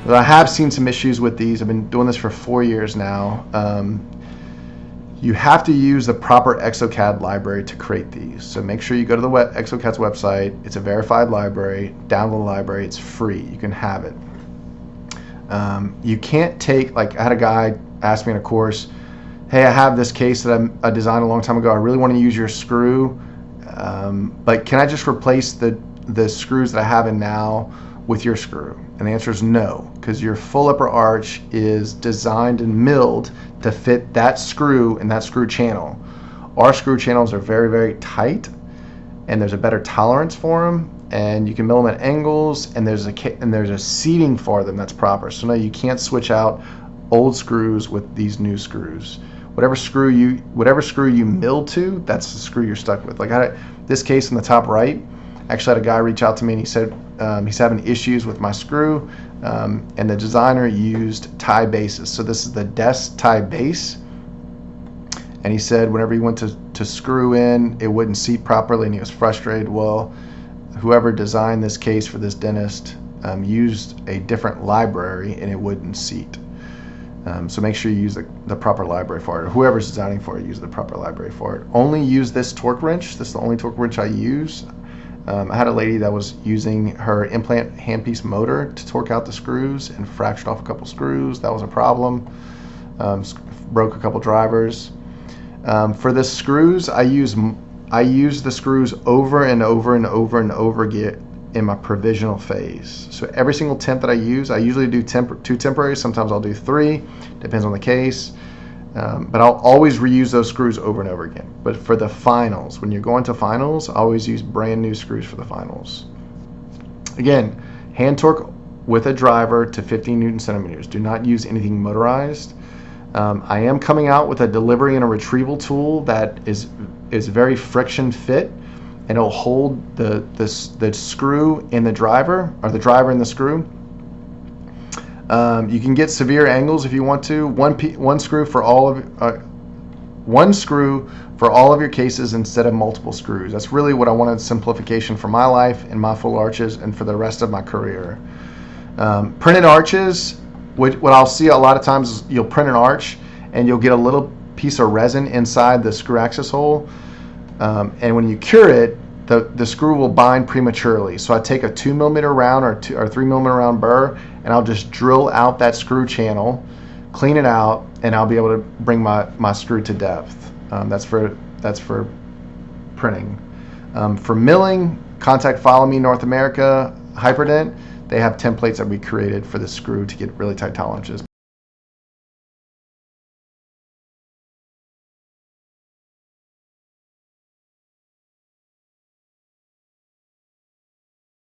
But I have seen some issues with these. I've been doing this for 4 years now. You have to use the proper Exocad library to create these. So make sure you go to the Exocad's website. It's a verified library. Download the library. It's free. You can have it. You can't take, like I had a guy ask me in a course, hey, I have this case that I designed a long time ago. I really want to use your screw, but can I just replace the screws that I have in now with your screw? And the answer is no, because your full upper arch is designed and milled to fit that screw and that screw channel. Our screw channels are very, very tight, and there's a better tolerance for them, and you can mill them at angles, and there's a seating for them that's proper. So no, you can't switch out old screws with these new screws. Whatever screw you mill to, that's the screw you're stuck with. Like this case in the top right, actually had a guy reach out to me and he said he's having issues with my screw, and the designer used tie bases. So this is the desk tie base, and he said whenever he went to screw in, it wouldn't seat properly, and he was frustrated. Well, whoever designed this case for this dentist used a different library, and it wouldn't seat. So make sure you use the proper library for it, or whoever's designing for it, use the proper library for it. Only use this torque wrench. This is the only torque wrench I use. I had a lady that was using her implant handpiece motor to torque out the screws and fractured off a couple screws. That was a problem. Broke a couple drivers. For the screws, I use the screws over and over and over and over again in my provisional phase. So every single temp that I usually do 2 temporaries. Sometimes I'll do 3, depends on the case. But I'll always reuse those screws over and over again. But for the finals, when you're going to finals, I always use brand new screws for the finals. Again, hand torque with a driver to 15 Newton centimeters. Do not use anything motorized. I am coming out with a delivery and a retrieval tool that is very friction fit, and it'll hold the screw in the driver, or the driver in the screw. You can get severe angles if you want to. One screw for all of your cases instead of multiple screws. That's really what I wanted, simplification for my life and my full arches and for the rest of my career. Printed arches, what I'll see a lot of times is you'll print an arch and you'll get a little piece of resin inside the screw access hole, and when you cure it, the screw will bind prematurely. So I take a 2 millimeter round or 3 millimeter round burr, and I'll just drill out that screw channel, clean it out, and I'll be able to bring my screw to depth. That's for printing. For milling, contact Follow Me North America, Hyperdent. They have templates that we created for the screw to get really tight tolerances.